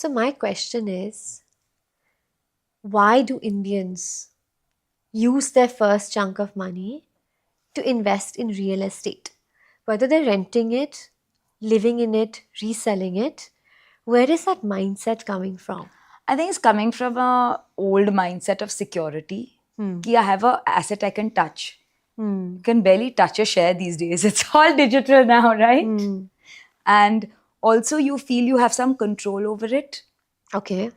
So my question is, why do Indians use their first chunk of money to invest in real estate? Whether they're renting it, living in it, reselling it, where is that mindset coming from? I think it's coming from a old mindset of security. Ki I have a asset I can touch. You can barely touch a share these days. It's all digital now, right? And also you feel you have some control over it, Okay.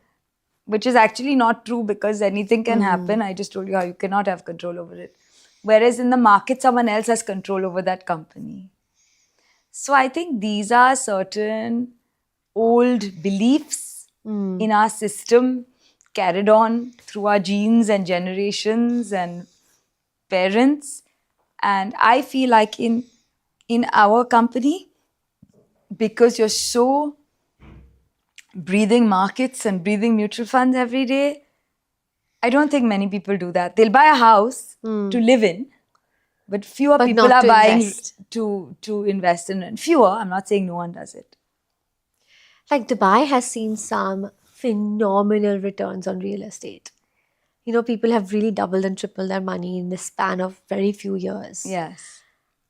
which is actually not true because anything can happen. I just told you how you cannot have control over it. Whereas in the market, someone else has control over that company. So I think these are certain old beliefs in our system carried on through our genes and generations and parents. And I feel like in our company, because you're so breathing markets and breathing mutual funds every day, I don't think many people do that. They'll buy a house to live in, but fewer But people not are to buying invest. to invest in it. Fewer. I'm not saying no one does it. Like Dubai has seen some phenomenal returns on real estate. People have really doubled and tripled their money in the span of very few years. Yes.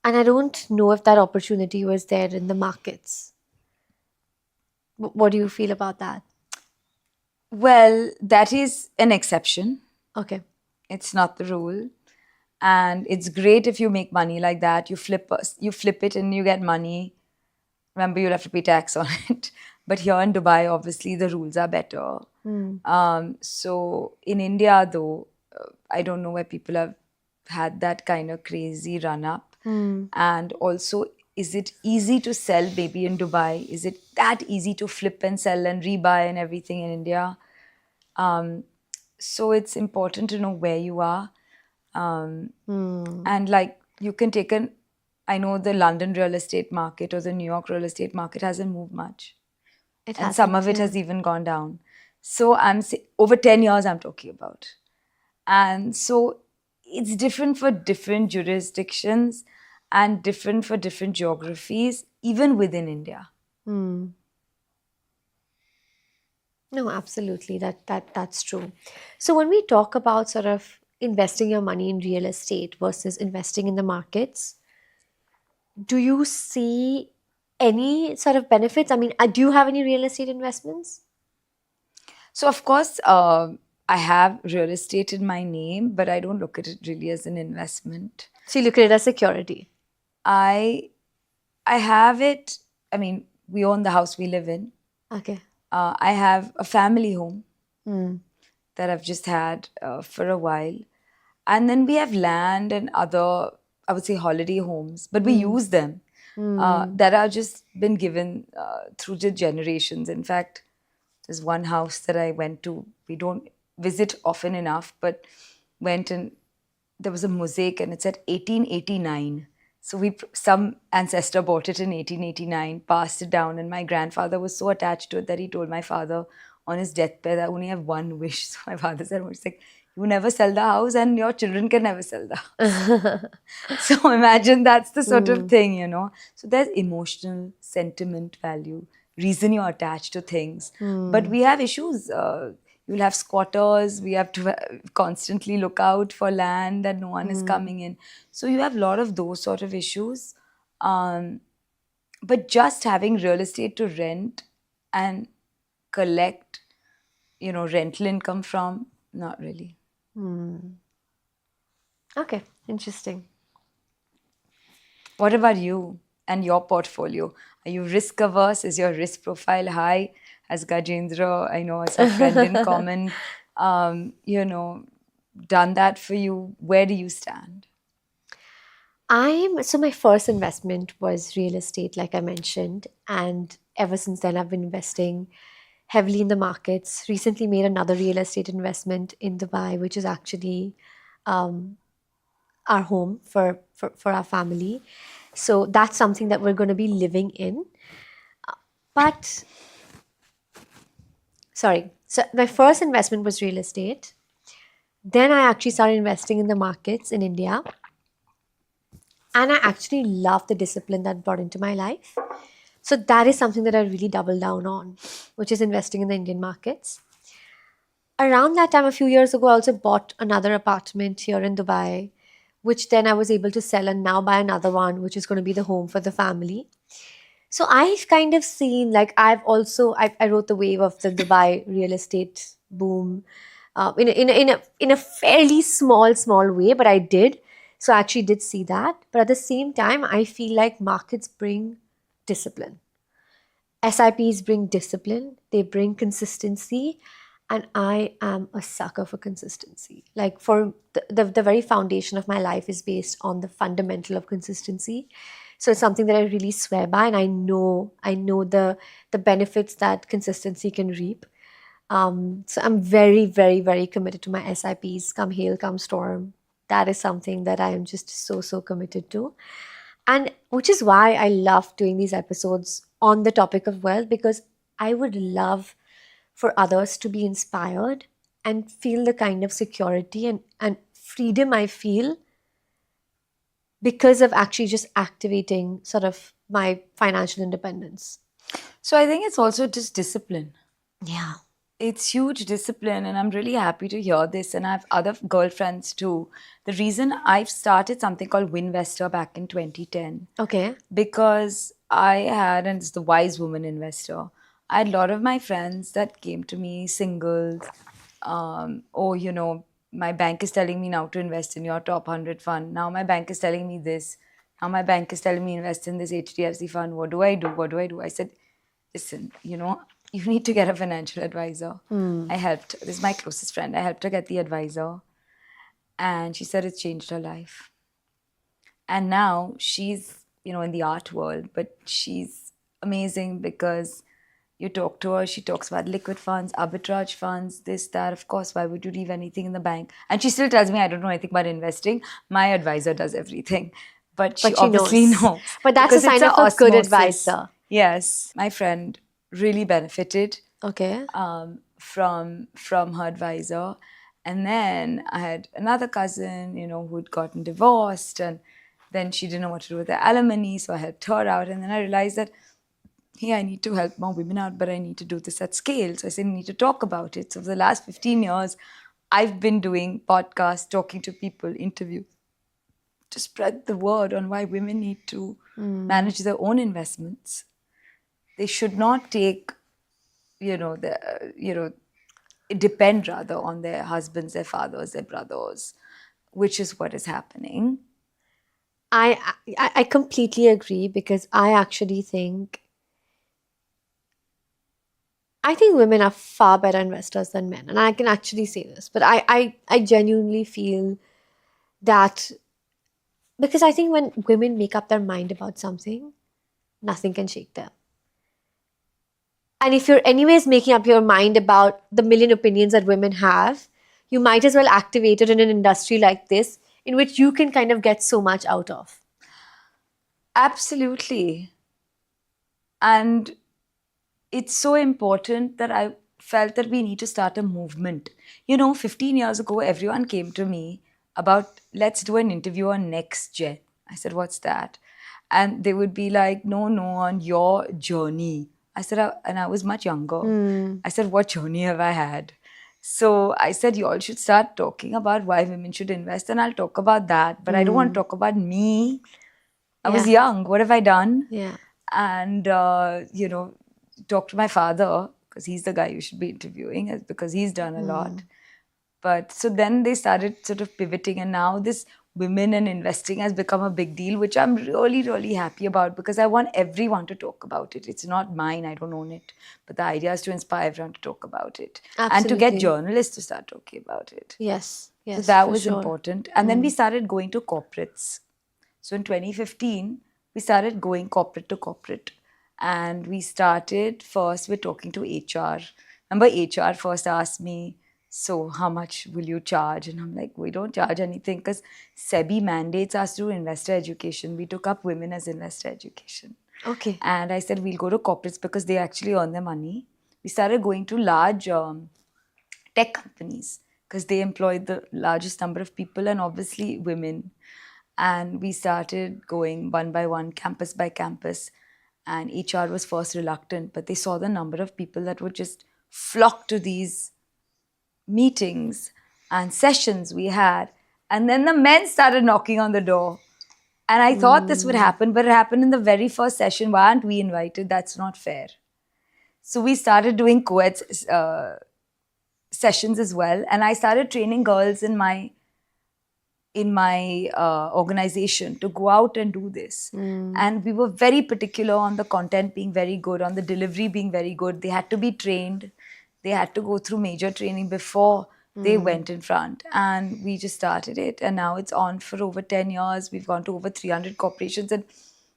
And I don't know if that opportunity was there in the markets. What do you feel about that? Well, that is an exception. Okay. It's not the rule. And it's great if you make money like that. You flip it and you get money. Remember, you'll have to pay tax on it. But here in Dubai, obviously, the rules are better. So in India, though, I don't know where people have had that kind of crazy run up. And also, is it easy to sell baby in Dubai? Is it that easy to flip and sell and rebuy and everything in India? So it's important to know where you are. And like you can take I know the London real estate market or the New York real estate market hasn't moved much. It And some hasn't, of it yeah. has even gone down. So over 10 years, I'm talking about. And so it's different for different jurisdictions and different for different geographies, even within India. No, absolutely. That's true. So when we talk about sort of investing your money in real estate versus investing in the markets, do you see any sort of benefits? I mean, do you have any real estate investments? So, of course, I have real estate in my name, but I don't look at it really as an investment. So you look at it as security. I I have it. I mean, we own the house we live in. Okay. I have a family home that I've just had for a while. And then we have land and other, I would say, holiday homes, but we use them that are just been given through the generations. In fact, there's one house that I went to, we don't visit often enough, but went and there was a mosaic and it said 1889. So some ancestor bought it in 1889, passed it down, and my grandfather was so attached to it that he told my father on his deathbed, I only have one wish. So my father said, he's like, you never sell the house and your children can never sell the house. So imagine that's the sort of thing. So there's emotional, sentiment value, reason you're attached to things. But we have issues. You'll have squatters. We have to constantly look out for land that no one is coming in. So you have a lot of those sort of issues. But just having real estate to rent and collect, rental income from, not really. Okay, interesting. What about you and your portfolio? Are you risk averse? Is your risk profile high? Has Gajendra, I know as a friend in common, done that for you? Where do you stand? So my first investment was real estate, like I mentioned, and ever since then I've been investing heavily in the markets. Recently made another real estate investment in Dubai, which is actually our home for our family. So that's something that we're going to be living in. But sorry, so my first investment was real estate. Then I actually started investing in the markets in India. And I actually love the discipline that brought into my life. So that is something that I really double down on, which is investing in the Indian markets. Around that time, a few years ago, I also bought another apartment here in Dubai, which then I was able to sell and now buy another one, which is going to be the home for the family. So I've kind of seen, like, I wrote the wave of the Dubai real estate boom in a fairly small way, but I did. So I actually did see that. But at the same time, I feel like markets bring discipline. SIPs bring discipline, they bring consistency, and I am a sucker for consistency. Like, for the very foundation of my life is based on the fundamental of consistency. So it's something that I really swear by, and I know the benefits that consistency can reap. So I'm very, very, very committed to my SIPs, come hail, come storm. That is something that I am just so committed to. And which is why I love doing these episodes on the topic of wealth, because I would love for others to be inspired and feel the kind of security and freedom I feel because of actually just activating sort of my financial independence. So I think it's also just discipline. Yeah. It's huge discipline, and I'm really happy to hear this. And I have other girlfriends too. The reason I've started something called Winvestor back in 2010, Okay. because I had, and it's the Wise Woman Investor, I had a lot of my friends that came to me, singles. Oh, my bank is telling me now to invest in your top 100 fund. Now my bank is telling me this. Now my bank is telling me invest in this HDFC fund. What do I do? What do I do? I said, listen, you need to get a financial advisor. I helped. This is my closest friend. I helped her get the advisor. And she said it's changed her life. And now she's, in the art world, but she's amazing because you talk to her, she talks about liquid funds, arbitrage funds, this, that. Of course, why would you leave anything in the bank? And she still tells me, I don't know anything about investing. My advisor does everything. But she But she obviously knows. knows. But that's a because it's sign of a good osmosis. advisor. Yes. My friend really benefited Okay. from her advisor. And then I had another cousin, who'd gotten divorced, and then she didn't know what to do with the alimony, so I helped her out. And then I realized that, hey, I need to help more women out, but I need to do this at scale. So I said, I need to talk about it. So for the last 15 years, I've been doing podcasts, talking to people, interviews, to spread the word on why women need to manage their own investments. They should not take, depend rather on their husbands, their fathers, their brothers, which is what is happening. I completely agree, because I actually think women are far better investors than men, and I can actually say this. But I genuinely feel that, because I think when women make up their mind about something, nothing can shake them. And if you're anyways making up your mind about the million opinions that women have, you might as well activate it in an industry like this, in which you can kind of get so much out of. Absolutely. And it's so important that I felt that we need to start a movement. 15 years ago, everyone came to me about, let's do an interview on Next Gen. I said, what's that? And they would be like, no, on your journey. I said, and I was much younger. I said, what journey have I had? So I said, you all should start talking about why women should invest, and I'll talk about that. But I don't want to talk about me. I was young. What have I done? Yeah. And, talk to my father, because he's the guy you should be interviewing, because he's done a lot. But so then they started sort of pivoting, and now this women and investing has become a big deal, which I'm really, really happy about, because I want everyone to talk about it. It's not mine, I don't own it. But the idea is to inspire everyone to talk about it. And to get Absolutely. journalists to start talking about it. Yes. Yes. So that for was sure. important. And then we started going to corporates. So in 2015, we started going corporate to corporate. And we started first with talking to HR. Remember, HR first asked me, so how much will you charge? And I'm like, we don't charge anything, because SEBI mandates us to do investor education. We took up women as investor education. Okay. And I said, we'll go to corporates because they actually earn their money. We started going to large tech companies, because they employed the largest number of people, and obviously women. And we started going one by one, campus by campus. And HR was first reluctant, but they saw the number of people that would just flock to these meetings and sessions we had. And then the men started knocking on the door. And I thought this would happen, but it happened in the very first session. Why aren't we invited? That's not fair. So we started doing co-ed sessions as well. And I started training girls in my organization to go out and do this. And we were very particular on the content being very good, on the delivery being very good. They had to be trained. They had to go through major training before they went in front. And we just started it. And now it's on for over 10 years. We've gone to over 300 corporations. And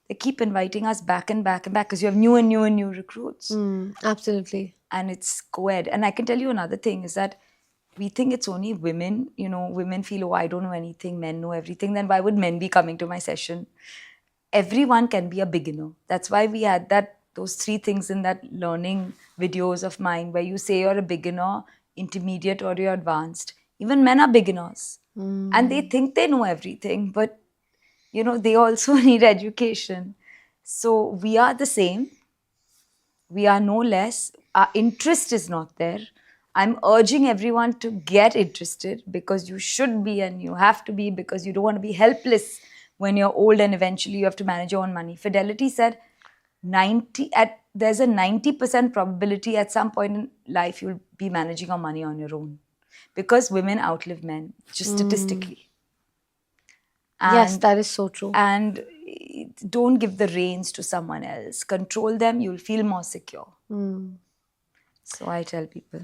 they keep inviting us back and back and back because you have new and new and new recruits. Absolutely. And it's co-ed. And I can tell you another thing is that we think it's only women. You know, women feel, oh, I don't know anything. Men know everything. Then why would men be coming to my session? Everyone can be a beginner. That's why we had those 3 things in that learning videos of mine where you say you're a beginner, intermediate, or you're advanced. Even men are beginners. And they think they know everything, but you know, they also need education. So we are the same. We are no less. Our interest is not there. I'm urging everyone to get interested because you should be and you have to be, because you don't want to be helpless when you're old and eventually you have to manage your own money. Fidelity said there's a 90% probability at some point in life you'll be managing your money on your own because women outlive men, just statistically. Yes, that is so true. And don't give the reins to someone else. Control them, you'll feel more secure. So I tell people.